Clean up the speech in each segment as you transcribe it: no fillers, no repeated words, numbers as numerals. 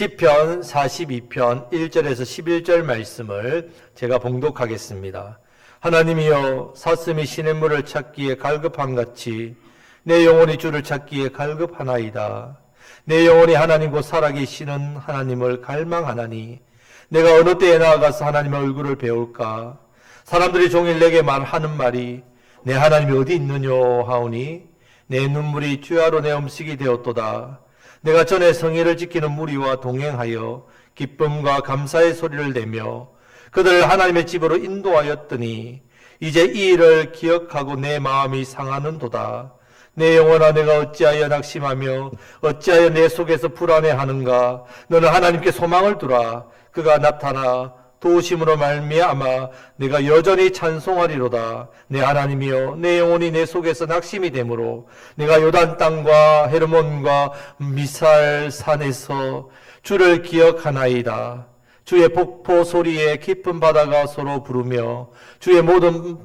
시편 42편 1절에서 11절 말씀을 제가 봉독하겠습니다. 하나님이여, 사슴이 시냇물을 찾기에 갈급함같이 내 영혼이 주를 찾기에 갈급하나이다. 내 영혼이 하나님 곧 살아계시는 하나님을 갈망하나니 내가 어느 때에 나아가서 하나님의 얼굴을 배울까? 사람들이 종일 내게 말하는 말이 내 하나님이 어디 있느뇨 하오니 내 눈물이 주야로 내 음식이 되었도다. 내가 전에 성회를 지키는 무리와 동행하여 기쁨과 감사의 소리를 내며 그들을 하나님의 집으로 인도하였더니 이제 이 일을 기억하고 내 마음이 상하는도다. 내 영혼아, 내가 어찌하여 낙심하며 어찌하여 내 속에서 불안해하는가? 너는 하나님께 소망을 두라. 그가 나타나 도우심으로 말미암아 내가 여전히 찬송하리로다. 내 하나님이여, 내 영혼이 내 속에서 낙심이 되므로 내가 요단 땅과 헤르몬과 미살 산에서 주를 기억하나이다. 주의 폭포 소리에 깊은 바다가 서로 부르며 주의 모든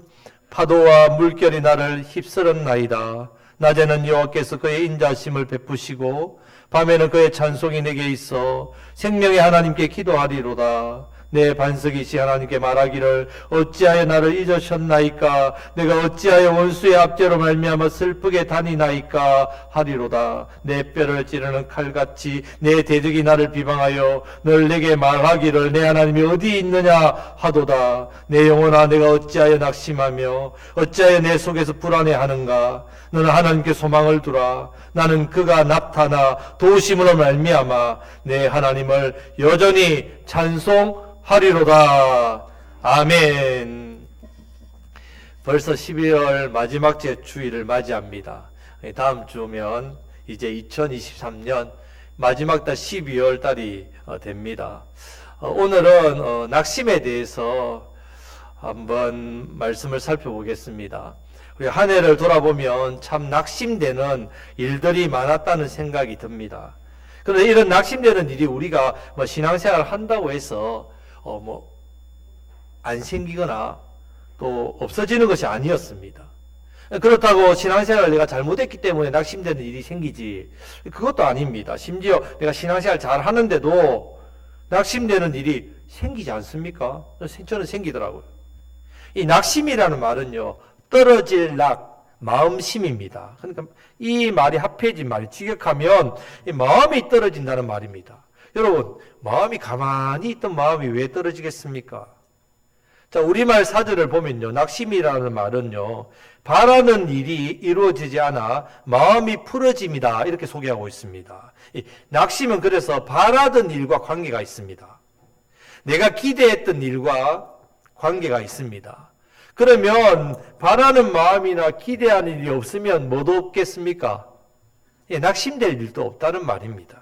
파도와 물결이 나를 휩쓸었나이다. 낮에는 여호와께서 그의 인자심을 베푸시고 밤에는 그의 찬송이 내게 있어 생명의 하나님께 기도하리로다. 내 반석이시 하나님께 말하기를 어찌하여 나를 잊으셨나이까? 내가 어찌하여 원수의 압제로 말미암아 슬프게 다니나이까? 하리로다. 내 뼈를 찌르는 칼같이 내 대적이 나를 비방하여 늘 내게 말하기를 내 하나님이 어디 있느냐 하도다. 내 영혼아, 내가 어찌하여 낙심하며 어찌하여 내 속에서 불안해하는가? 너는 하나님께 소망을 두라. 나는 그가 나타나 도우심으로 말미암아 내 하나님을 여전히 찬송하리로다. 아멘. 벌써 12월 마지막 주일을 맞이합니다. 다음 주면 이제 2023년 마지막 달 12월 달이 됩니다. 오늘은 낙심에 대해서 한번 말씀을 살펴보겠습니다. 우리 한 해를 돌아보면 참 낙심되는 일들이 많았다는 생각이 듭니다. 그런데 이런 낙심되는 일이 우리가 신앙생활을 한다고 해서 안 생기거나 또 없어지는 것이 아니었습니다. 그렇다고 신앙생활을 내가 잘못했기 때문에 낙심되는 일이 생기지, 그것도 아닙니다. 심지어 내가 신앙생활 잘 하는데도 낙심되는 일이 생기지 않습니까? 저는 생기더라고요. 이 낙심이라는 말은요, 떨어질 낙, 마음심입니다. 그러니까 이 말이 합해진 말이 직역하면 이 마음이 떨어진다는 말입니다. 여러분, 마음이 가만히 있던 마음이 왜 떨어지겠습니까? 자, 우리말 사전을 보면요, 낙심이라는 말은요, 바라는 일이 이루어지지 않아 마음이 풀어짐이다, 이렇게 소개하고 있습니다. 이 낙심은 그래서 바라던 일과 관계가 있습니다. 내가 기대했던 일과 관계가 있습니다. 그러면 바라는 마음이나 기대하는 일이 없으면 뭐도 없겠습니까? 낙심될 일도 없다는 말입니다.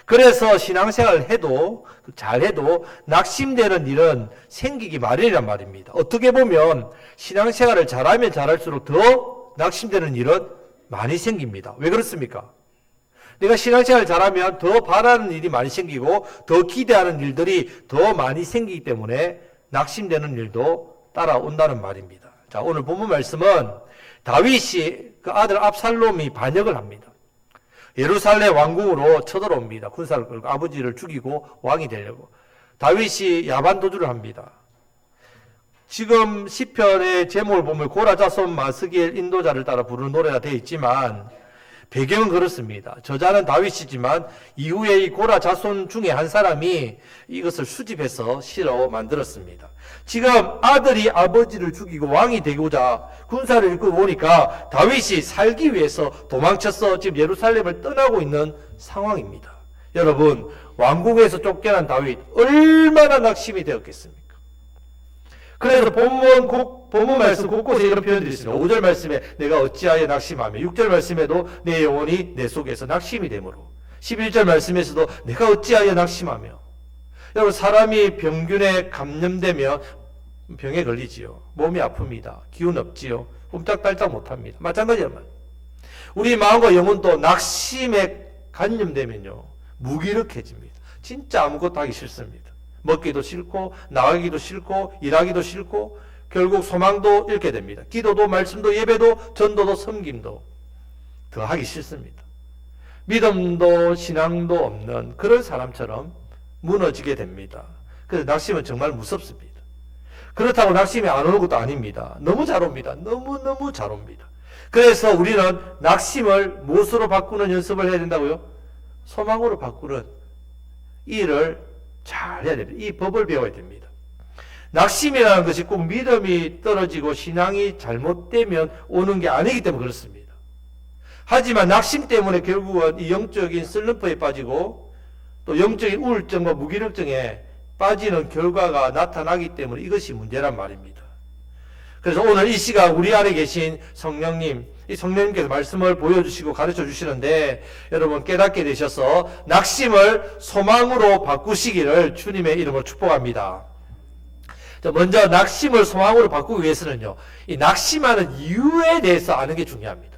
그래서 신앙생활을 해도 잘해도 낙심되는 일은 생기기 마련이란 말입니다. 어떻게 보면 신앙생활을 잘하면 잘할수록 더 낙심되는 일은 많이 생깁니다. 왜 그렇습니까? 내가 신앙생활을 잘하면 더 바라는 일이 많이 생기고 더 기대하는 일들이 더 많이 생기기 때문에 낙심되는 일도 따라온다는 말입니다. 자, 오늘 본문 말씀은 다윗이 그 아들 압살롬이 반역을 합니다. 예루살렘 왕궁으로 쳐들어옵니다. 군사를 끌고 아버지를 죽이고 왕이 되려고. 다윗이 야반도주를 합니다. 지금 시편의 제목을 보면 고라자손 마스길 인도자를 따라 부르는 노래가 되어 있지만 배경은 그렇습니다. 저자는 다윗이지만 이후에 이 고라 자손 중에 한 사람이 이것을 수집해서 시로 만들었습니다. 지금 아들이 아버지를 죽이고 왕이 되고자 군사를 이끌고 오니까 다윗이 살기 위해서 도망쳐서 지금 예루살렘을 떠나고 있는 상황입니다. 여러분, 왕궁에서 쫓겨난 다윗 얼마나 낙심이 되었겠습니까? 그래서 본문 말씀 곳곳에 이런 표현들이 있습니다. 5절 말씀에 내가 어찌하여 낙심하며, 6절 말씀에도 내 영혼이 내 속에서 낙심이 되므로, 11절 말씀에서도 내가 어찌하여 낙심하며. 여러분, 사람이 병균에 감염되면 병에 걸리지요. 몸이 아픕니다. 기운 없지요. 옴짝달짝 못합니다. 마찬가지로만 우리 마음과 영혼도 낙심에 감염되면요, 무기력해집니다. 진짜 아무것도 하기 싫습니다. 먹기도 싫고 나가기도 싫고 일하기도 싫고 결국 소망도 잃게 됩니다. 기도도 말씀도 예배도 전도도 섬김도 더 하기 싫습니다. 믿음도 신앙도 없는 그런 사람처럼 무너지게 됩니다. 그래서 낙심은 정말 무섭습니다. 그렇다고 낙심이 안 오는 것도 아닙니다. 너무 잘 옵니다. 너무너무 잘 옵니다. 그래서 우리는 낙심을 무엇으로 바꾸는 연습을 해야 된다고요? 소망으로 바꾸는 일을 잘 해야 됩니다. 이 법을 배워야 됩니다. 낙심이라는 것이 꼭 믿음이 떨어지고 신앙이 잘못되면 오는 게 아니기 때문에 그렇습니다. 하지만 낙심 때문에 결국은 이 영적인 슬럼프에 빠지고 또 영적인 우울증과 무기력증에 빠지는 결과가 나타나기 때문에 이것이 문제란 말입니다. 그래서 오늘 이 시간 우리 안에 계신 성령님, 이 성령님께서 말씀을 보여주시고 가르쳐 주시는데 여러분 깨닫게 되셔서 낙심을 소망으로 바꾸시기를 주님의 이름으로 축복합니다. 먼저 낙심을 소망으로 바꾸기 위해서는요, 이 낙심하는 이유에 대해서 아는 게 중요합니다.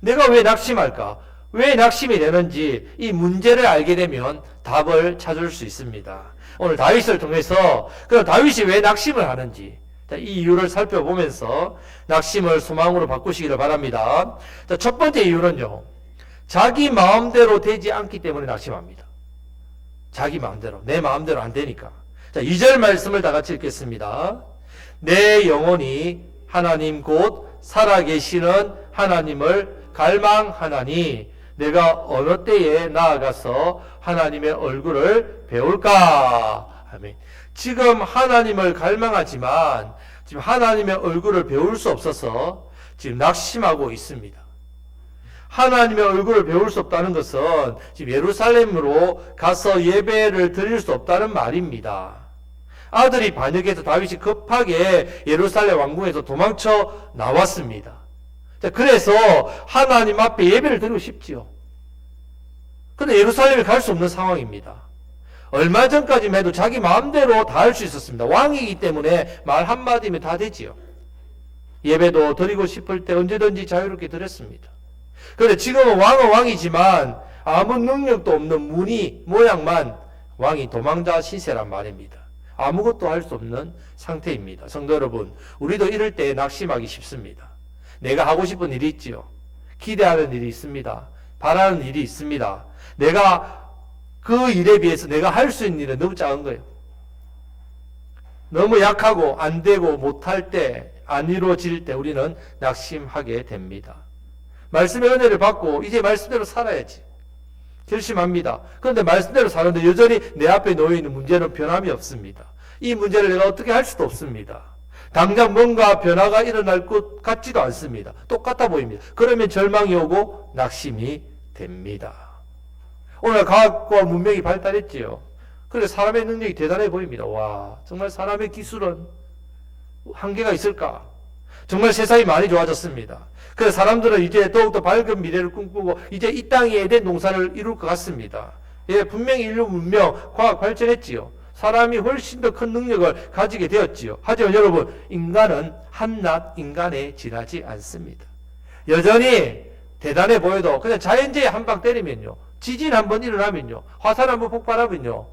내가 왜 낙심할까? 왜 낙심이 되는지 이 문제를 알게 되면 답을 찾을 수 있습니다. 오늘 다윗을 통해서 그럼 다윗이 왜 낙심을 하는지 이 이유를 살펴보면서 낙심을 소망으로 바꾸시기를 바랍니다. 첫 번째 이유는요, 자기 마음대로 되지 않기 때문에 낙심합니다. 자기 마음대로, 내 마음대로 안 되니까. 2절 말씀을 다 같이 읽겠습니다. 내 영혼이 하나님 곧 살아계시는 하나님을 갈망하나니 내가 어느 때에 나아가서 하나님의 얼굴을 배울까? 아멘. 지금 하나님을 갈망하지만 지금 하나님의 얼굴을 배울 수 없어서 지금 낙심하고 있습니다. 하나님의 얼굴을 배울 수 없다는 것은 지금 예루살렘으로 가서 예배를 드릴 수 없다는 말입니다. 아들이 반역해서 다윗이 급하게 예루살렘 왕궁에서 도망쳐 나왔습니다. 그래서 하나님 앞에 예배를 드리고 싶지요. 그런데 예루살렘에 갈 수 없는 상황입니다. 얼마 전까지만 해도 자기 마음대로 다 할 수 있었습니다. 왕이기 때문에 말 한마디면 다 되지요. 예배도 드리고 싶을 때 언제든지 자유롭게 드렸습니다. 그런데 지금은 왕은 왕이지만 아무 능력도 없는 무늬 모양만 왕이 도망자 신세란 말입니다. 아무것도 할 수 없는 상태입니다. 성도 여러분, 우리도 이럴 때 낙심하기 쉽습니다. 내가 하고 싶은 일이 있지요. 기대하는 일이 있습니다. 바라는 일이 있습니다. 내가 그 일에 비해서 내가 할 수 있는 일은 너무 작은 거예요. 너무 약하고 안 되고 못할 때, 안 이루어질 때 우리는 낙심하게 됩니다. 말씀의 은혜를 받고 이제 말씀대로 살아야지 결심합니다. 그런데 말씀대로 사는데 여전히 내 앞에 놓여있는 문제는 변함이 없습니다. 이 문제를 내가 어떻게 할 수도 없습니다. 당장 뭔가 변화가 일어날 것 같지도 않습니다. 똑같아 보입니다. 그러면 절망이 오고 낙심이 됩니다. 오늘 과학과 문명이 발달했지요. 그래서 사람의 능력이 대단해 보입니다. 와, 정말 사람의 기술은 한계가 있을까? 정말 세상이 많이 좋아졌습니다. 그래서 사람들은 이제 더욱더 밝은 미래를 꿈꾸고 이제 이 땅에 에덴 농사를 이룰 것 같습니다. 예, 분명히 인류 문명, 과학 발전했지요. 사람이 훨씬 더 큰 능력을 가지게 되었지요. 하지만 여러분, 인간은 한낱 인간에 지나지 않습니다. 여전히 대단해 보여도 그냥 자연재해 한 방 때리면요, 지진 한번 일어나면요, 화산 한번 폭발하면요,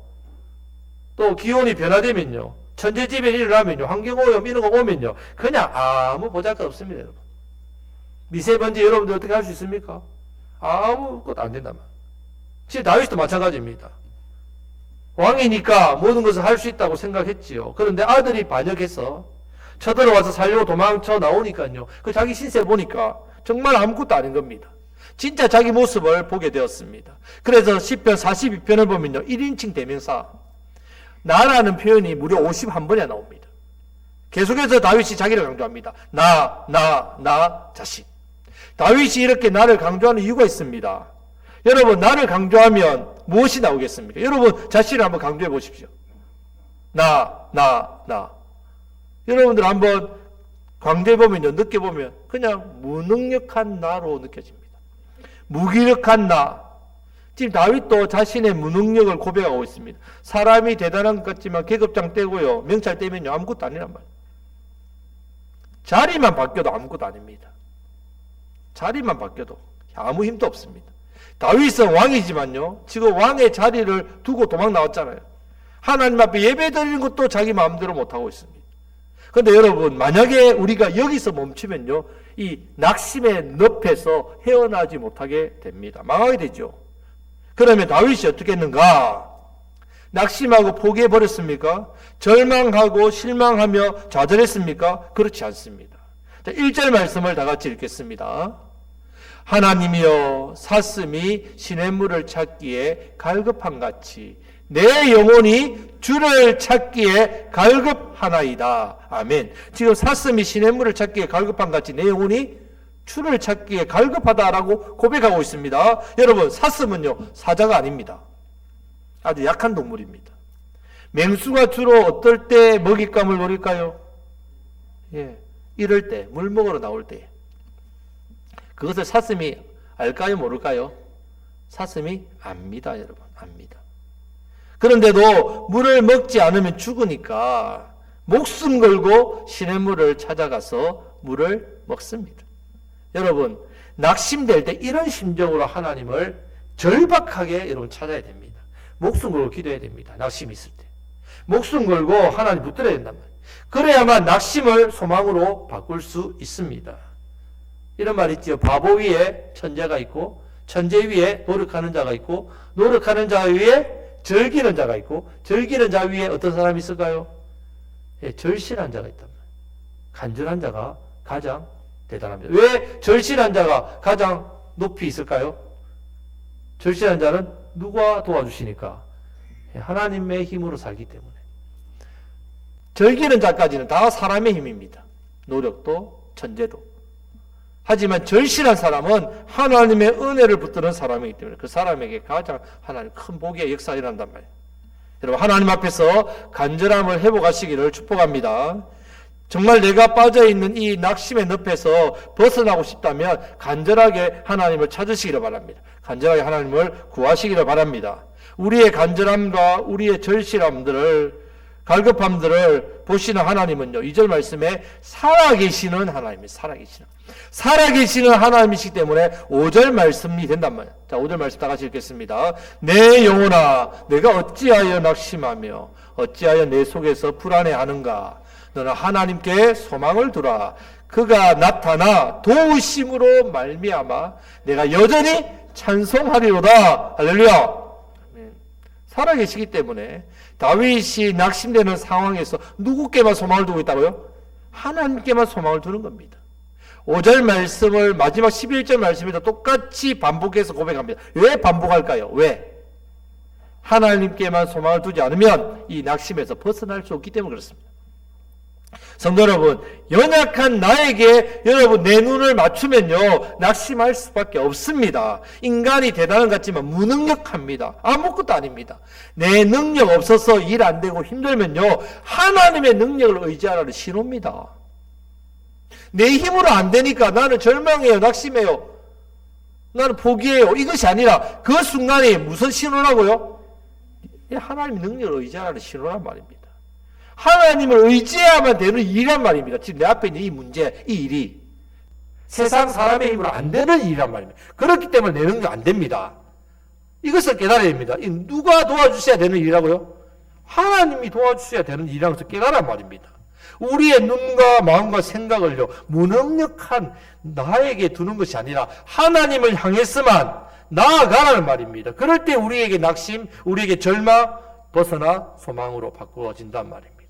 또 기온이 변화되면요, 천재지변이 일어나면요, 환경오염 이런 거 오면요, 그냥 아무 보잘것 없습니다. 여러분, 미세먼지 여러분들 어떻게 할 수 있습니까? 아무것도 안 된단 말이에요. 지금 다윗도 마찬가지입니다. 왕이니까 모든 것을 할 수 있다고 생각했지요. 그런데 아들이 반역해서 쳐들어와서 살려고 도망쳐 나오니까요, 그 자기 신세 보니까 정말 아무것도 아닌 겁니다. 진짜 자기 모습을 보게 되었습니다. 그래서 시편 42편을 보면요, 1인칭 대명사 나라는 표현이 무려 51번이나 나옵니다. 계속해서 다윗이 자기를 강조합니다. 나 자신. 다윗이 이렇게 나를 강조하는 이유가 있습니다. 여러분, 나를 강조하면 무엇이 나오겠습니까? 여러분 자신을 한번 강조해 보십시오. 나. 여러분들 한번 강조해 보면요, 느껴보면 그냥 무능력한 나로 느껴집니다. 무기력한 나. 지금 다윗도 자신의 무능력을 고백하고 있습니다. 사람이 대단한 것 같지만 계급장 떼고요, 명찰 떼면요, 아무것도 아니란 말이에요. 자리만 바뀌어도 아무것도 아닙니다. 자리만 바뀌어도 아무 힘도 없습니다. 다윗은 왕이지만요, 지금 왕의 자리를 두고 도망 나왔잖아요. 하나님 앞에 예배 드리는 것도 자기 마음대로 못하고 있습니다. 그런데 여러분, 만약에 우리가 여기서 멈추면요, 이 낙심의 늪에서 헤어나지 못하게 됩니다. 망하게 되죠. 그러면 다윗이 어떻게 했는가? 낙심하고 포기해버렸습니까? 절망하고 실망하며 좌절했습니까? 그렇지 않습니다. 자, 1절 말씀을 다 같이 읽겠습니다. 하나님이여 사슴이 시냇물을 찾기에 갈급한같이 내 영혼이 주를 찾기에 갈급하나이다. 아멘. 지금 사슴이 시냇물을 찾기에 갈급한같이 내 영혼이 주를 찾기에 갈급하다라고 고백하고 있습니다. 여러분, 사슴은요 사자가 아닙니다. 아주 약한 동물입니다. 맹수가 주로 어떨 때 먹잇감을 노릴까요? 이럴 때, 물 먹으러 나올 때. 그것을 사슴이 알까요, 모를까요? 사슴이 압니다, 여러분. 압니다. 그런데도 물을 먹지 않으면 죽으니까 목숨 걸고 시냇물을 찾아가서 물을 먹습니다. 여러분, 낙심될 때 이런 심정으로 하나님을 절박하게 여러분 찾아야 됩니다. 목숨 걸고 기도해야 됩니다. 낙심이 있을 때. 목숨 걸고 하나님 붙들어야 된단 말이에요. 그래야만 낙심을 소망으로 바꿀 수 있습니다. 이런 말 있죠. 바보 위에 천재가 있고 천재 위에 노력하는 자가 있고 노력하는 자 위에 즐기는 자가 있고 즐기는 자 위에 어떤 사람이 있을까요? 절실한 자가 있단 말이에요. 간절한 자가 가장 대단합니다. 왜 절실한 자가 가장 높이 있을까요? 절실한 자는 누가 도와주시니까? 하나님의 힘으로 살기 때문에. 즐기는 자까지는 다 사람의 힘입니다. 노력도 천재도. 하지만 절실한 사람은 하나님의 은혜를 붙드는 사람이기 때문에 그 사람에게 가장 하나님 큰 복의 역사가 일어난단 말이에요. 여러분, 하나님 앞에서 간절함을 회복하시기를 축복합니다. 정말 내가 빠져있는 이 낙심의 늪에서 벗어나고 싶다면 간절하게 하나님을 찾으시기를 바랍니다. 간절하게 하나님을 구하시기를 바랍니다. 우리의 간절함과 우리의 절실함들을 갈급함들을 보시는 하나님은요, 2절 말씀에 살아계시는 하나님입니다. 살아계시는 하나님이시기 때문에 5절 말씀이 된단 말이에요. 자, 5절 말씀 다 같이 읽겠습니다. 내 영혼아, 내가 어찌하여 낙심하며 어찌하여 내 속에서 불안해하는가? 너는 하나님께 소망을 두라. 그가 나타나 도우심으로 말미암아 내가 여전히 찬송하리로다. 할렐루야. 살아계시기 때문에 다윗이 낙심되는 상황에서 누구께만 소망을 두고 있다고요? 하나님께만 소망을 두는 겁니다. 5절 말씀을 마지막 11절 말씀에도 똑같이 반복해서 고백합니다. 왜 반복할까요? 왜? 하나님께만 소망을 두지 않으면 이 낙심에서 벗어날 수 없기 때문에 그렇습니다. 성도 여러분, 연약한 나에게 여러분 내 눈을 맞추면요 낙심할 수밖에 없습니다. 인간이 대단한 것 같지만 무능력합니다. 아무것도 아닙니다. 내 능력 없어서 일 안 되고 힘들면요 하나님의 능력을 의지하라는 신호입니다. 내 힘으로 안 되니까 나는 절망해요, 낙심해요, 나는 포기해요, 이것이 아니라 그 순간이 무슨 신호라고요? 하나님의 능력을 의지하라는 신호란 말입니다. 하나님을 의지해야만 되는 일이란 말입니다. 지금 내 앞에 있는 이 문제, 이 일이 세상 사람의 힘으로 안 되는 일이란 말입니다. 그렇기 때문에 내 능력 안 됩니다. 이것을 깨달아야 됩니다. 누가 도와주셔야 되는 일이라고요? 하나님이 도와주셔야 되는 일이라는 것을 깨달란 말입니다. 우리의 눈과 마음과 생각을요 무능력한 나에게 두는 것이 아니라 하나님을 향해서만 나아가라는 말입니다. 그럴 때 우리에게 낙심, 우리에게 절망 벗어나 소망으로 바꾸어진단 말입니다.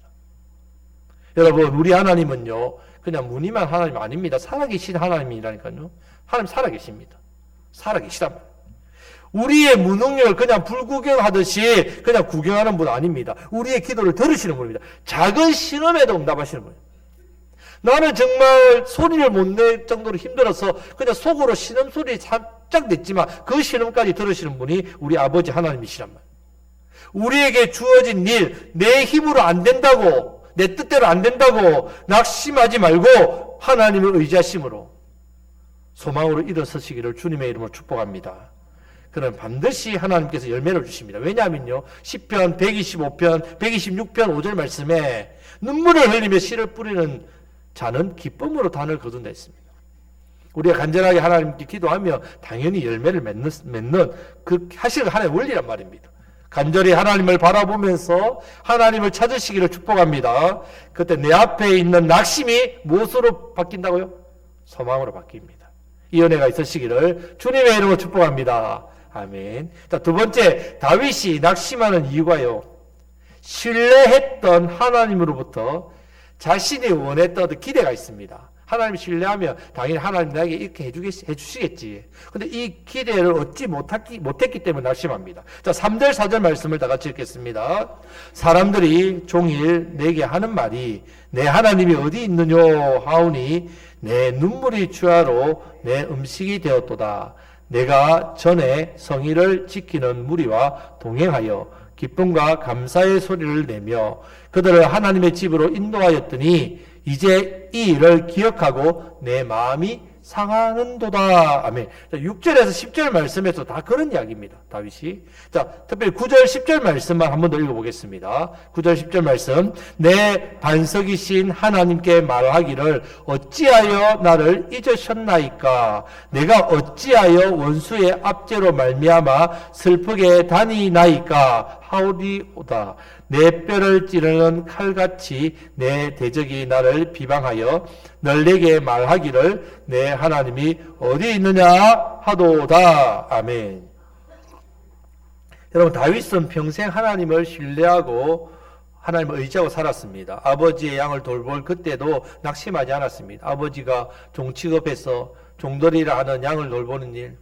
여러분, 우리 하나님은요 그냥 무늬만 하나님 아닙니다. 살아계신 하나님이라니까요. 하나님 살아계십니다. 살아계시단 말이에요. 우리의 무능력을 그냥 불구경하듯이 그냥 구경하는 분 아닙니다. 우리의 기도를 들으시는 분입니다. 작은 신음에도 응답하시는 분이에요. 나는 정말 소리를 못 낼 정도로 힘들어서 그냥 속으로 신음소리 살짝 냈지만 그 신음까지 들으시는 분이 우리 아버지 하나님이시란 말이에요. 우리에게 주어진 일, 내 힘으로 안 된다고, 내 뜻대로 안 된다고 낙심하지 말고 하나님을 의지하심으로 소망으로 일어서시기를 주님의 이름으로 축복합니다. 그럼 반드시 하나님께서 열매를 주십니다. 왜냐하면요, 시편 125편, 126편 5절 말씀에 눈물을 흘리며 씨를 뿌리는 자는 기쁨으로 단을 거둔다 했습니다. 우리가 간절하게 하나님께 기도하며 당연히 열매를 맺는 그 하시는 하나님의 원리란 말입니다. 간절히 하나님을 바라보면서 하나님을 찾으시기를 축복합니다. 그때 내 앞에 있는 낙심이 무엇으로 바뀐다고요? 소망으로 바뀝니다. 이 은혜가 있으시기를 주님의 이름으로 축복합니다. 아멘. 자, 두 번째, 다윗이 낙심하는 이유가요. 신뢰했던 하나님으로부터 자신이 원했던 기대가 있습니다. 하나님 신뢰하면 당연히 하나님 나에게 이렇게 해주시겠지. 근데 이 기대를 얻지 못했기 때문에 낙심합니다. 자, 3절, 4절 말씀을 다 같이 읽겠습니다. 사람들이 종일 내게 하는 말이 내 하나님이 어디 있느뇨 하오니 내 눈물이 주야로 내 음식이 되었도다. 내가 전에 성의를 지키는 무리와 동행하여 기쁨과 감사의 소리를 내며 그들을 하나님의 집으로 인도하였더니 이제 이 일을 기억하고 내 마음이 상하는도다. 아멘. 6절에서 10절 말씀에서 다 그런 이야기입니다. 다윗이. 자, 특별히 9절, 10절 말씀만 한 번 더 읽어보겠습니다. 9절, 10절 말씀. 내 반석이신 하나님께 말하기를 어찌하여 나를 잊으셨나이까? 내가 어찌하여 원수의 압제로 말미암아 슬프게 다니나이까? 하오리오다. 내 뼈를 찌르는 칼같이 내 대적이 나를 비방하여 널 내게 말하기를 내 하나님이 어디 있느냐 하도다. 아멘. 여러분, 다윗은 평생 하나님을 신뢰하고 하나님을 의지하고 살았습니다. 아버지의 양을 돌볼 그때도 낙심하지 않았습니다. 아버지가 종취급해서 종들이라 하는 양을 돌보는 일,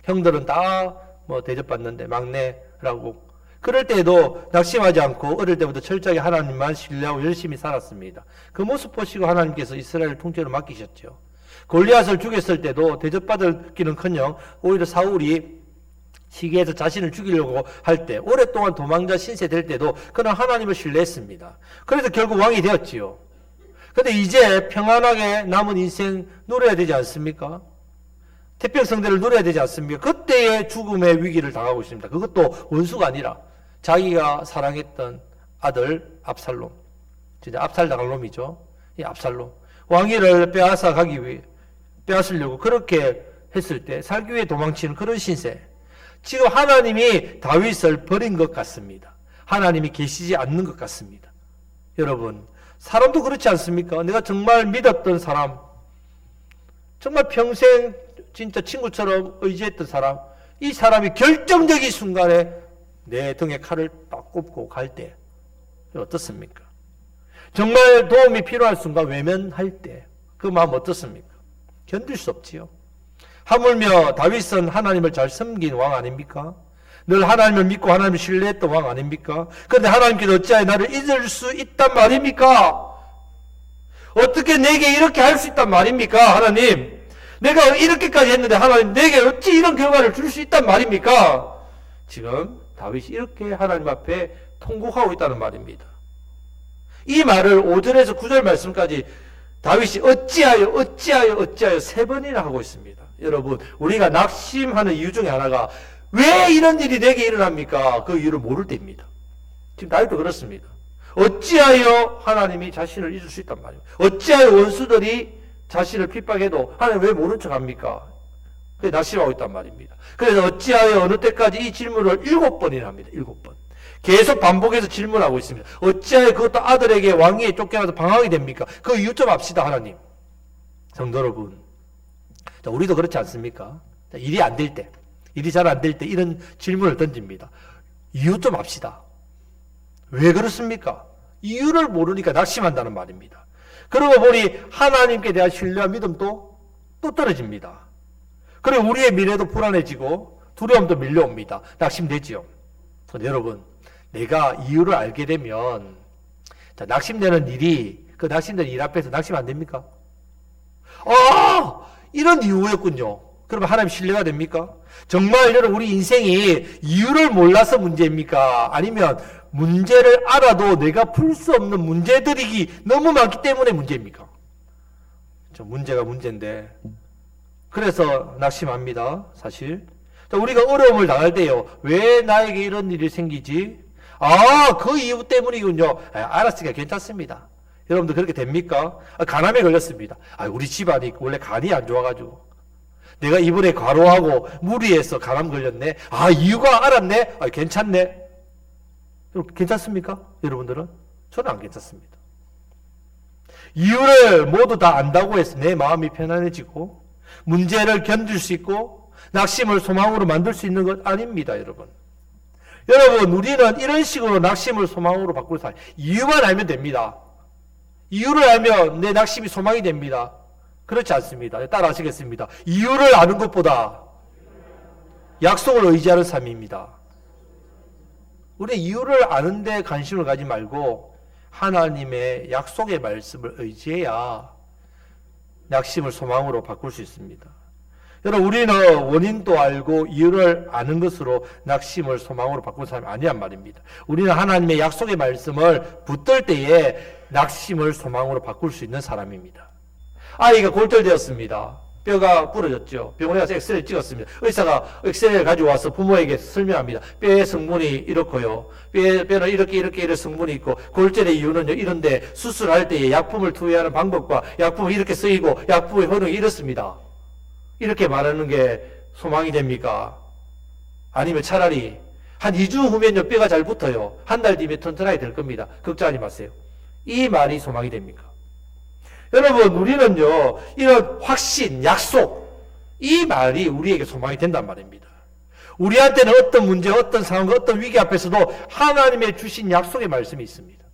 형들은 다 대접받는데 막내라고 그럴 때도 낙심하지 않고 어릴 때부터 철저하게 하나님만 신뢰하고 열심히 살았습니다. 그 모습 보시고 하나님께서 이스라엘 통째로 맡기셨죠. 골리앗을 죽였을 때도 대접받기는커녕 오히려 사울이 시기에서 자신을 죽이려고 할 때 오랫동안 도망자 신세 될 때도 그는 하나님을 신뢰했습니다. 그래서 결국 왕이 되었지요. 그런데 이제 평안하게 남은 인생 누려야 되지 않습니까? 태평성대를 누려야 되지 않습니까? 그때의 죽음의 위기를 당하고 있습니다. 그것도 원수가 아니라 자기가 사랑했던 아들 압살롬, 진짜 압살당할 놈이죠. 이 압살롬 왕위를 빼앗으려고 그렇게 했을 때 살기 위해 도망치는 그런 신세. 지금 하나님이 다윗을 버린 것 같습니다. 하나님이 계시지 않는 것 같습니다. 여러분, 사람도 그렇지 않습니까? 내가 정말 믿었던 사람, 정말 평생 진짜 친구처럼 의지했던 사람, 이 사람이 결정적인 순간에 내 등에 칼을 딱 꼽고 갈 때 어떻습니까? 정말 도움이 필요한 순간 외면할 때 그 마음 어떻습니까? 견딜 수 없지요. 하물며 다윗은 하나님을 잘 섬긴 왕 아닙니까? 늘 하나님을 믿고 하나님을 신뢰했던 왕 아닙니까? 그런데 하나님께서 어찌하여 나를 잊을 수 있단 말입니까? 어떻게 내게 이렇게 할 수 있단 말입니까? 하나님, 내가 이렇게까지 했는데 하나님 내게 어찌 이런 결과를 줄 수 있단 말입니까? 지금 다윗이 이렇게 하나님 앞에 통곡하고 있다는 말입니다. 이 말을 5절에서 9절 말씀까지 다윗이 어찌하여 세 번이나 하고 있습니다. 여러분, 우리가 낙심하는 이유 중에 하나가 왜 이런 일이 내게 일어납니까? 그 이유를 모를 때입니다. 지금 다윗도 그렇습니다. 어찌하여 하나님이 자신을 잊을 수 있단 말이에요. 어찌하여 원수들이 자신을 핍박해도 하나님 왜 모른 척 합니까? 그게 낙심하고 있단 말입니다. 그래서 어찌하여 어느 때까지 이 질문을 7번이나 합니다. 7번. 계속 반복해서 질문하고 있습니다. 어찌하여 그것도 아들에게 왕위에 쫓겨나서 방황이 됩니까? 그 이유 좀 합시다, 하나님. 성도 여러분. 자, 우리도 그렇지 않습니까? 자, 일이 안 될 때, 일이 잘 안 될 때 이런 질문을 던집니다. 이유 좀 합시다. 왜 그렇습니까? 이유를 모르니까 낙심한다는 말입니다. 그러고 보니 하나님께 대한 신뢰와 믿음도 또 떨어집니다. 그리고 우리의 미래도 불안해지고 두려움도 밀려옵니다. 낙심되지요. 그런데 여러분, 내가 이유를 알게 되면 자, 낙심되는 일이 그 낙심되는 일 앞에서 낙심 안 됩니까? 이런 이유였군요. 그러면 하나님 신뢰가 됩니까? 정말 여러분, 우리 인생이 이유를 몰라서 문제입니까? 아니면 문제를 알아도 내가 풀 수 없는 문제들이 너무 많기 때문에 문제입니까? 문제가 문제인데 그래서 낙심합니다. 사실 우리가 어려움을 당할 때요, 왜 나에게 이런 일이 생기지? 그 이유 때문이군요. 알았으니까 괜찮습니다. 여러분들 그렇게 됩니까? 간암에 걸렸습니다. 우리 집안이 원래 간이 안 좋아가지고 내가 이번에 과로하고 무리해서 간암 걸렸네. 이유가 알았네. 괜찮네. 괜찮습니까? 여러분들은? 저는 안 괜찮습니다. 이유를 모두 다 안다고 해서 내 마음이 편안해지고 문제를 견딜 수 있고 낙심을 소망으로 만들 수 있는 것 아닙니다, 여러분. 여러분, 우리는 이런 식으로 낙심을 소망으로 바꿀 수 있어요. 이유만 알면 됩니다. 이유를 알면 내 낙심이 소망이 됩니다. 그렇지 않습니다. 따라 하시겠습니다. 이유를 아는 것보다 약속을 의지하는 삶입니다. 우리 이유를 아는데 관심을 가지 말고 하나님의 약속의 말씀을 의지해야 낙심을 소망으로 바꿀 수 있습니다. 여러분, 우리는 원인도 알고 이유를 아는 것으로 낙심을 소망으로 바꾸는 사람이 아니란 말입니다. 우리는 하나님의 약속의 말씀을 붙들 때에 낙심을 소망으로 바꿀 수 있는 사람입니다. 아이가 골절되었습니다. 뼈가 부러졌죠. 병원에 가서 엑스레이 찍었습니다. 의사가 엑스레이를 가지고 와서 부모에게 설명합니다. 뼈의 성분이 이렇고요. 뼈는 이렇게 성분이 있고 골절의 이유는요 이런데 수술할 때에 약품을 투여하는 방법과 약품이 이렇게 쓰이고 약품의 효능이 이렇습니다. 이렇게 말하는 게 소망이 됩니까? 아니면 차라리 한 2주 후면요 뼈가 잘 붙어요. 한 달 뒤면 튼튼하게 될 겁니다. 걱정하지 마세요. 이 말이 소망이 됩니까? 여러분, 우리는요 이런 확신, 약속, 이 말이 우리에게 소망이 된단 말입니다. 우리한테는 어떤 문제, 어떤 상황, 어떤 위기 앞에서도 하나님의 주신 약속의 말씀이 있습니다.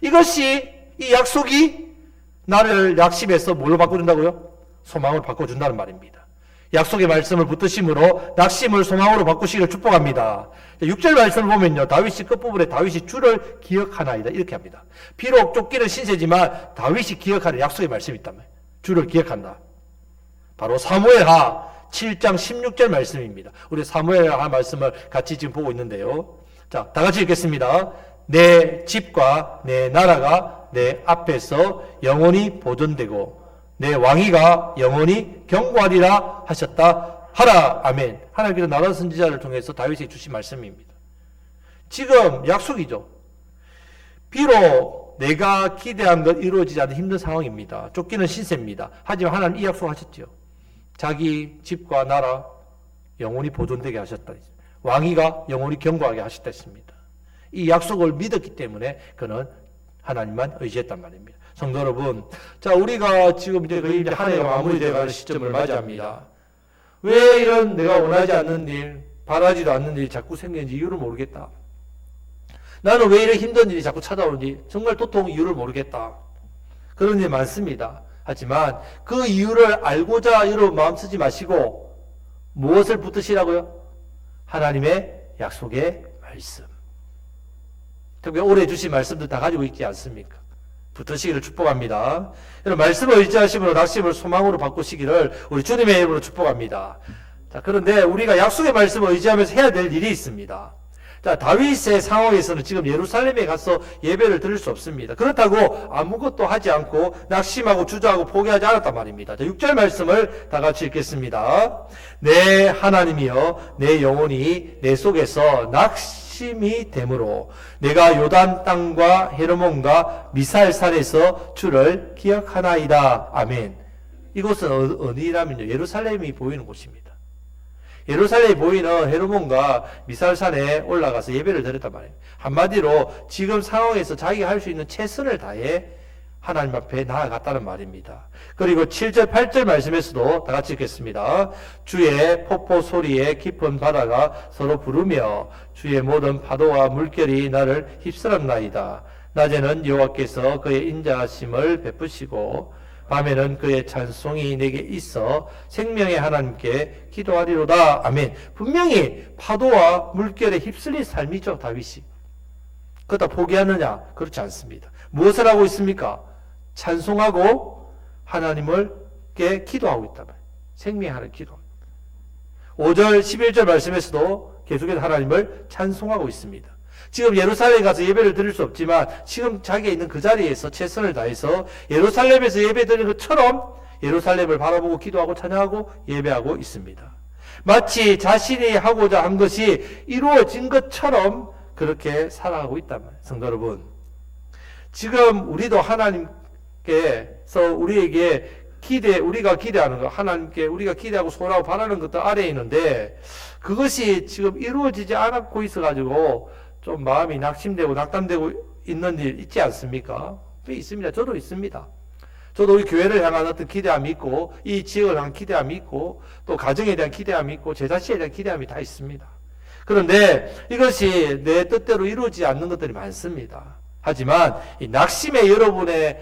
이것이, 이 약속이 나를 낙심해서 뭘로 바꿔준다고요? 소망을 바꿔준다는 말입니다. 약속의 말씀을 붙드심으로 낙심을 소망으로 바꾸시기를 축복합니다. 6절 말씀을 보면요, 다윗이 끝부분에 다윗이 주를 기억하나이다 이렇게 합니다. 비록 쫓기는 신세지만 다윗이 기억하는 약속의 말씀이 있단 말이에요. 주를 기억한다. 바로 사무엘하 7장 16절 말씀입니다. 우리 사무엘하 말씀을 같이 지금 보고 있는데요. 자, 다 같이 읽겠습니다. 내 집과 내 나라가 내 앞에서 영원히 보존되고 내 왕위가 영원히 경고하리라 하셨다 하라. 아멘. 하나님께서 나라 선지자를 통해서 다윗에게 주신 말씀입니다. 지금 약속이죠. 비록 내가 기대한 것 이루어지지 않는 힘든 상황입니다. 쫓기는 신세입니다. 하지만 하나님 이 약속하셨죠. 자기 집과 나라 영원히 보존되게 하셨다. 왕위가 영원히 경고하게 하셨다 했습니다. 이 약속을 믿었기 때문에 그는 하나님만 의지했단 말입니다. 성도 여러분, 자, 우리가 지금 이제 거의 한 해가 마무리되어가는 시점을 맞이합니다. 왜 이런 내가 원하지 않는 일, 바라지도 않는 일이 자꾸 생기는지 이유를 모르겠다. 나는 왜 이런 힘든 일이 자꾸 찾아오는지 정말 도통 이유를 모르겠다. 그런 일 많습니다. 하지만 그 이유를 알고자 여러분 마음 쓰지 마시고 무엇을 붙드시라고요? 하나님의 약속의 말씀. 특히 올해 주신 말씀들 다 가지고 있지 않습니까? 붙으시기를 축복합니다. 여러분, 말씀을 의지하심으로 낙심을 소망으로 바꾸시기를 우리 주님의 이름으로 축복합니다. 자, 그런데 우리가 약속의 말씀을 의지하면서 해야 될 일이 있습니다. 자, 다윗의 상황에서는 지금 예루살렘에 가서 예배를 드릴 수 없습니다. 그렇다고 아무것도 하지 않고 낙심하고 주저하고 포기하지 않았단 말입니다. 자, 6절 말씀을 다 같이 읽겠습니다. 내 하나님이여 내 영혼이 내 속에서 낙심이 되므로 내가 요단 땅과 헤르몬과 미살산에서 주를 기억하나이다. 아멘. 이곳은 어디라면요, 예루살렘이 보이는 곳입니다. 예루살렘이 보이는 헤르몬과 미살산에 올라가서 예배를 드렸단 말이에요. 한마디로 지금 상황에서 자기가 할 수 있는 최선을 다해 하나님 앞에 나아갔다는 말입니다. 그리고 7절, 8절 말씀에서도 다 같이 읽겠습니다. 주의 폭포 소리에 깊은 바다가 서로 부르며 주의 모든 파도와 물결이 나를 휩쓸었나이다. 낮에는 여호와께서 그의 인자하심을 베푸시고 밤에는 그의 찬송이 내게 있어 생명의 하나님께 기도하리로다. 아멘. 분명히 파도와 물결에 휩쓸린 삶이죠, 다윗이. 그러다 포기하느냐? 그렇지 않습니다. 무엇을 하고 있습니까? 찬송하고 하나님께 기도하고 있단 말이에요. 생명의 하나님 기도. 5절, 11절 말씀에서도 계속해서 하나님을 찬송하고 있습니다. 지금 예루살렘에 가서 예배를 드릴 수 없지만 지금 자기가 있는 그 자리에서 최선을 다해서 예루살렘에서 예배 드리는 것처럼 예루살렘을 바라보고 기도하고 찬양하고 예배하고 있습니다. 마치 자신이 하고자 한 것이 이루어진 것처럼 그렇게 살아가고 있단 말이에요. 성도 여러분, 지금 우리도 하나님께서 우리에게 우리가 기대하는 것, 하나님께 우리가 기대하고 소원하고 바라는 것들 아래에 있는데 그것이 지금 이루어지지 않고 있어가지고 좀 마음이 낙심되고 낙담되고 있는 일 있지 않습니까? 있습니다. 저도 있습니다. 저도 우리 교회를 향한 어떤 기대함이 있고, 이 지역을 향한 기대함이 있고, 또 가정에 대한 기대함이 있고, 제 자신에 대한 기대함이 다 있습니다. 그런데 이것이 내 뜻대로 이루어지지 않는 것들이 많습니다. 하지만 이 낙심의 여러분의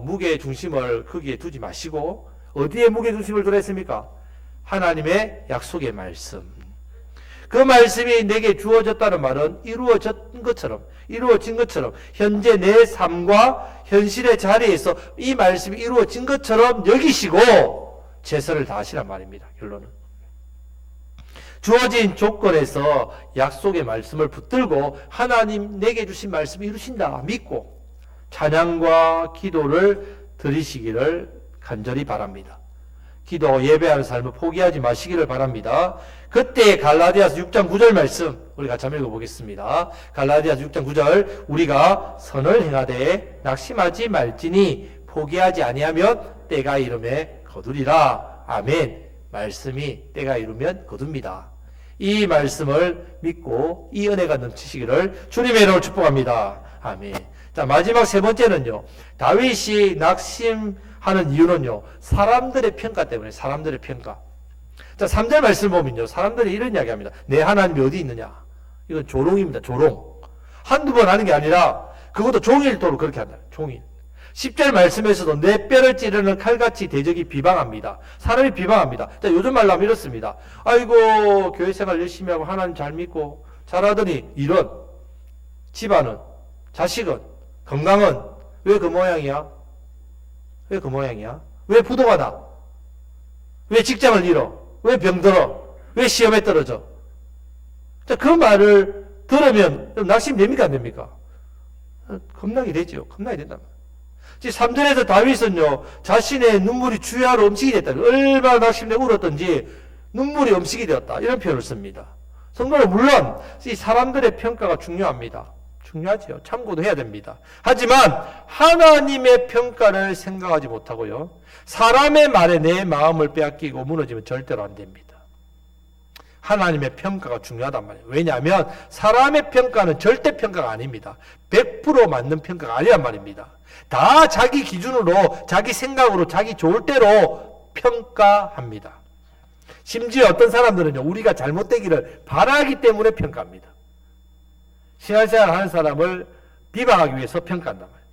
무게 중심을 거기에 두지 마시고, 어디에 무게 중심을 두라 했습니까? 하나님의 약속의 말씀. 그 말씀이 내게 주어졌다는 말은 이루어진 것처럼 현재 내 삶과 현실의 자리에서 이 말씀이 이루어진 것처럼 여기시고 최선을 다하시란 말입니다. 결론은. 주어진 조건에서 약속의 말씀을 붙들고 하나님 내게 주신 말씀을 이루신다 믿고 찬양과 기도를 드리시기를 간절히 바랍니다. 기도 예배하는 삶을 포기하지 마시기를 바랍니다. 그때 갈라디아서 6장 9절 말씀 우리 같이 한번 읽어보겠습니다. 갈라디아서 6장 9절 우리가 선을 행하되 낙심하지 말지니 포기하지 아니하면 때가 이름에 거두리라. 아멘. 말씀이 때가 이루면 거둡니다. 이 말씀을 믿고 이 은혜가 넘치시기를 주님의 이름으로 축복합니다. 아멘. 자, 마지막 세 번째는요. 다윗이 낙심하는 이유는요. 사람들의 평가 때문에 사람들의 평가. 자, 3절 말씀 보면요. 사람들이 이런 이야기 합니다. 내 하나님이 어디 있느냐. 이건 조롱입니다. 조롱. 한두 번 하는 게 아니라 그것도 종일토록 그렇게 한다. 종일. 10절 말씀에서도 내 뼈를 찌르는 칼같이 대적이 비방합니다. 사람이 비방합니다. 자, 요즘 말로 하면 이렇습니다. 아이고 교회 생활 열심히 하고 하나님 잘 믿고 잘하더니 이런 집안은 자식은 건강은 왜 그 모양이야? 왜 그 모양이야? 왜 부도가 왜 직장을 잃어? 왜 병들어? 왜 시험에 떨어져? 자, 그 말을 들으면 낙심됩니까? 안 됩니까? 겁나게 되죠. 겁나게 된다. 3절에서 다윗은요, 자신의 눈물이 주야로 음식이 됐다. 얼마나 낙심되고 울었던지 눈물이 음식이 되었다. 이런 표현을 씁니다. 성도는 물론 이 사람들의 평가가 중요합니다. 중요하지요. 참고도 해야 됩니다. 하지만 하나님의 평가를 생각하지 못하고요. 사람의 말에 내 마음을 빼앗기고 무너지면 절대로 안 됩니다. 하나님의 평가가 중요하단 말이에요. 왜냐하면 사람의 평가는 절대 평가가 아닙니다. 100% 맞는 평가가 아니란 말입니다. 다 자기 기준으로, 자기 생각으로, 자기 좋을 대로 평가합니다. 심지어 어떤 사람들은요, 우리가 잘못되기를 바라기 때문에 평가합니다. 신앙생활 하는 사람을 비방하기 위해서 평가한단 말이에요.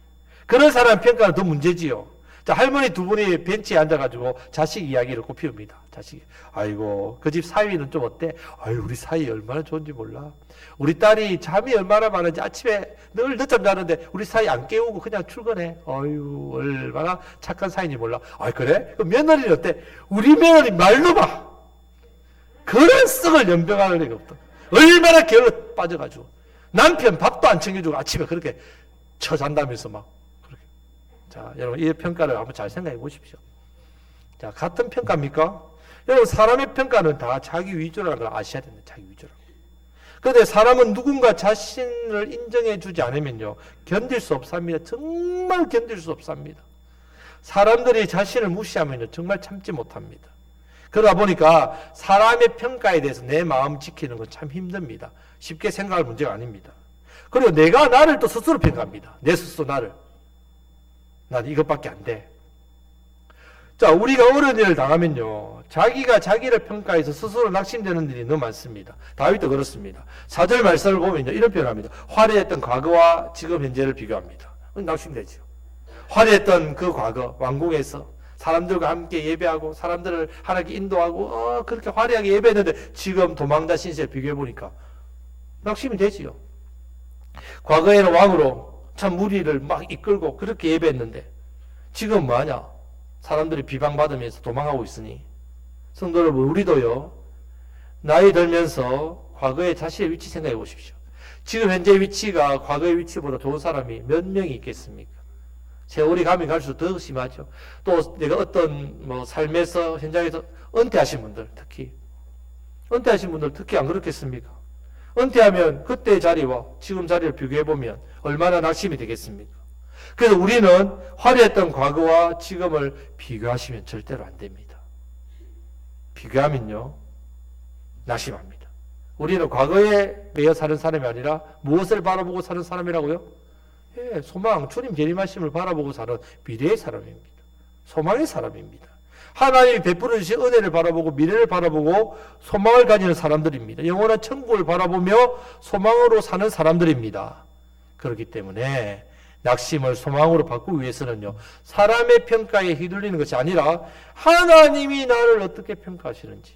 그런 사람 평가는 더 문제지요. 자, 할머니 두 분이 벤치에 앉아가지고 자식 이야기를 꼽힙니다. 자식이. 아이고, 그 집 사위는 좀 어때? 아유, 우리 사위 얼마나 좋은지 몰라. 우리 딸이 잠이 얼마나 많은지 아침에 늘 늦잠 자는데 우리 사위 안 깨우고 그냥 출근해. 아유, 얼마나 착한 사위인지 몰라. 아, 그래? 그럼 며느리는 어때? 우리 며느리 말로 봐. 그런 썩을 연병할 리가 없다. 얼마나 게을러 빠져가지고. 남편 밥도 안 챙겨주고 아침에 그렇게 쳐잔다면서 막. 그렇게. 자, 여러분, 이 평가를 한번 잘 생각해 보십시오. 자, 같은 평가입니까? 여러분, 사람의 평가는 다 자기 위주라는 걸 아셔야 됩니다. 자기 위주라고. 그런데 사람은 누군가 자신을 인정해 주지 않으면요, 견딜 수 없습니다. 정말 견딜 수 없습니다. 사람들이 자신을 무시하면요, 정말 참지 못합니다. 그러다 보니까 사람의 평가에 대해서 내 마음 지키는 건 참 힘듭니다. 쉽게 생각할 문제가 아닙니다. 그리고 내가 나를 또 스스로 평가합니다. 내 스스로 나를. 난 이것밖에 안 돼. 자, 우리가 어려운 일을 당하면요, 자기가 자기를 평가해서 스스로 낙심되는 일이 너무 많습니다. 다윗도 그렇습니다. 4절 말씀을 보면요, 이런 표현을 합니다. 화려했던 과거와 지금 현재를 비교합니다. 낙심되죠. 화려했던 그 과거, 왕궁에서 사람들과 함께 예배하고 사람들을 하나님께 인도하고 그렇게 화려하게 예배했는데 지금 도망자 신세를 비교해보니까 낙심이 되지요. 과거에는 왕으로 참 무리를 막 이끌고 그렇게 예배했는데 지금 뭐하냐? 사람들이 비방받으면서 도망하고 있으니 성도 여러분, 우리도요, 나이 들면서 과거의 자신의 위치 생각해 보십시오. 지금 현재 위치가 과거의 위치보다 좋은 사람이 몇 명이 있겠습니까? 세월이 가면 갈수록 더 심하죠. 또 내가 어떤 삶에서 현장에서 은퇴하신 분들 특히 안 그렇겠습니까? 은퇴하면 그때의 자리와 지금 자리를 비교해보면 얼마나 낙심이 되겠습니까? 그래서 우리는 화려했던 과거와 지금을 비교하시면 절대로 안 됩니다. 비교하면요, 낙심합니다. 우리는 과거에 매여 사는 사람이 아니라 무엇을 바라보고 사는 사람이라고요? 예, 소망, 주님 재림하심을 바라보고 사는 미래의 사람입니다. 소망의 사람입니다. 하나님이 베풀어 주신 은혜를 바라보고 미래를 바라보고 소망을 가지는 사람들입니다. 영원한 천국을 바라보며 소망으로 사는 사람들입니다. 그렇기 때문에 낙심을 소망으로 바꾸기 위해서는요, 사람의 평가에 휘둘리는 것이 아니라 하나님이 나를 어떻게 평가하시는지,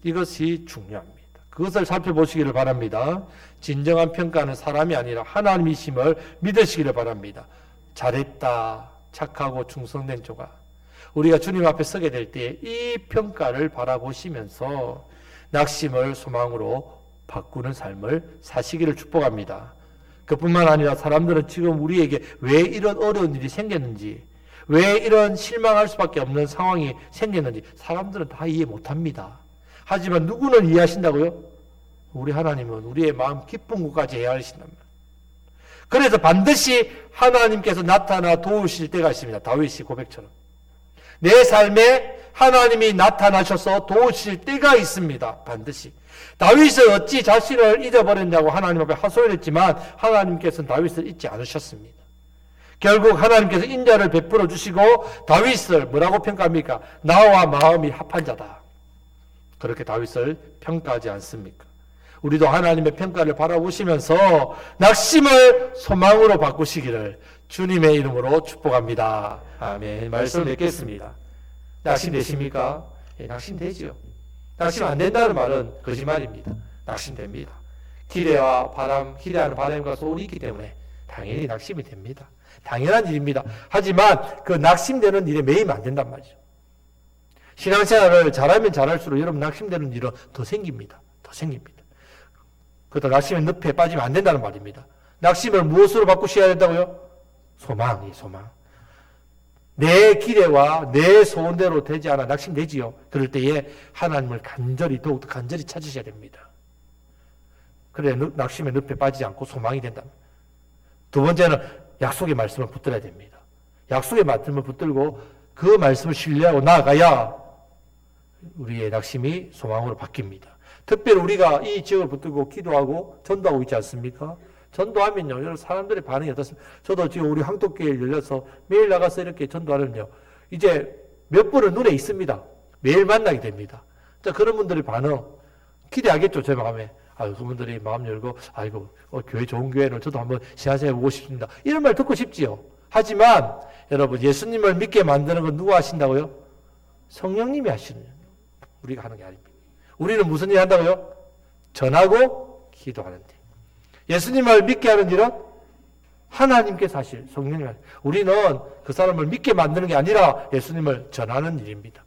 이것이 중요합니다. 그것을 살펴보시기를 바랍니다. 진정한 평가는 사람이 아니라 하나님이심을 믿으시기를 바랍니다. 잘했다, 착하고 충성된 조가, 우리가 주님 앞에 서게 될 때 이 평가를 바라보시면서 낙심을 소망으로 바꾸는 삶을 사시기를 축복합니다. 그뿐만 아니라 사람들은 지금 우리에게 왜 이런 어려운 일이 생겼는지, 왜 이런 실망할 수밖에 없는 상황이 생겼는지 사람들은 다 이해 못합니다. 하지만 누구는 이해하신다고요? 우리 하나님은 우리의 마음 깊은 곳까지 이해하신단 말이에요. 그래서 반드시 하나님께서 나타나 도우실 때가 있습니다. 다윗이 고백처럼 내 삶에 하나님이 나타나셔서 도우실 때가 있습니다. 반드시. 다윗은 어찌 자신을 잊어버렸냐고 하나님 앞에 하소연했지만 하나님께서는 다윗을 잊지 않으셨습니다. 결국 하나님께서 인자를 베풀어 주시고 다윗을 뭐라고 평가합니까? 나와 마음이 합한 자다. 그렇게 다윗을 평가하지 않습니까? 우리도 하나님의 평가를 바라보시면서 낙심을 소망으로 바꾸시기를 주님의 이름으로 축복합니다. 아멘. 말씀 맺겠습니다. 낙심되십니까? 예, 낙심되지요. 낙심 안 된다는 말은 거짓말입니다. 낙심됩니다. 기대와 바람, 기대하는 바람과 소원이 있기 때문에 당연히 낙심이 됩니다. 당연한 일입니다. 하지만 그 낙심되는 일에 매이면 안 된단 말이죠. 신앙생활을 잘하면 잘할수록 여러분 낙심되는 일은 더 생깁니다. 더 생깁니다. 그것도 낙심의 늪에 빠지면 안 된다는 말입니다. 낙심을 무엇으로 바꾸셔야 된다고요? 소망이 소망. 내 기대와 내 소원대로 되지 않아 낙심되지요. 그럴 때에 하나님을 간절히 더욱더 간절히 찾으셔야 됩니다. 그래 낙심의 늪에 빠지지 않고 소망이 된다. 두 번째는 약속의 말씀을 붙들어야 됩니다. 약속의 말씀을 붙들고 그 말씀을 신뢰하고 나아가야 우리의 낙심이 소망으로 바뀝니다. 특별히 우리가 이 지역을 붙들고 기도하고 전도하고 있지 않습니까? 전도하면요, 여러분 사람들의 반응이 어떻습니까? 저도 지금 우리 황토교회 열려서 매일 나가서 이렇게 전도하면요, 이제 몇 분은 눈에 있습니다. 매일 만나게 됩니다. 자, 그런 분들의 반응 기대하겠죠, 제 마음에. 아유, 그분들이 마음 열고, 아이고, 교회 좋은 교회를 저도 한번 시야생해 보고 싶습니다. 이런 말 듣고 싶지요. 하지만 여러분, 예수님을 믿게 만드는 건 누가 하신다고요? 성령님이 하시는 거예요. 우리가 하는 게 아닙니다. 우리는 무슨 일 한다고요? 전하고 기도하는데. 예수님을 믿게 하는 일은 하나님께서 하실, 성령님 하실. 우리는 그 사람을 믿게 만드는 게 아니라 예수님을 전하는 일입니다.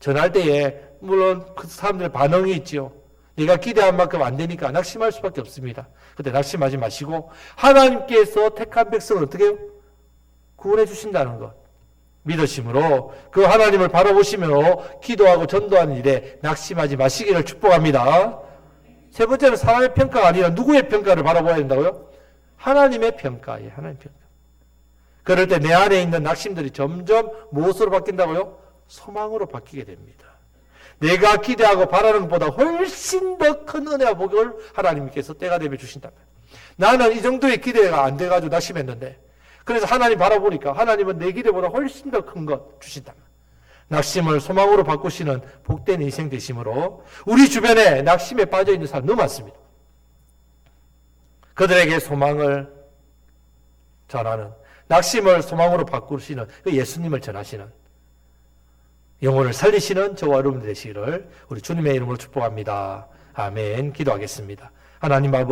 전할 때에 물론 그 사람들의 반응이 있지요. 네가 기대한 만큼 안 되니까 낙심할 수밖에 없습니다. 그때 낙심하지 마시고 하나님께서 택한 백성을 어떻게 해요? 구원해 주신다는 것 믿으심으로 그 하나님을 바라보시며 기도하고 전도하는 일에 낙심하지 마시기를 축복합니다. 세 번째는 사람의 평가가 아니라 누구의 평가를 바라봐야 된다고요? 하나님의 평가예요. 하나님의 평가. 그럴 때 내 안에 있는 낙심들이 점점 무엇으로 바뀐다고요? 소망으로 바뀌게 됩니다. 내가 기대하고 바라는 것보다 훨씬 더 큰 은혜와 복을 하나님께서 때가 되면 주신다면, 나는 이 정도의 기대가 안 돼가지고 낙심했는데, 그래서 하나님 바라보니까 하나님은 내 기대보다 훨씬 더 큰 것 주신다면, 낙심을 소망으로 바꾸시는 복된 인생 되심으로 우리 주변에 낙심에 빠져있는 사람 너무 많습니다. 그들에게 소망을 전하는, 낙심을 소망으로 바꾸시는 그 예수님을 전하시는, 영혼을 살리시는 저와 여러분들 되시기를 우리 주님의 이름으로 축복합니다. 아멘. 기도하겠습니다. 하나님 아버지,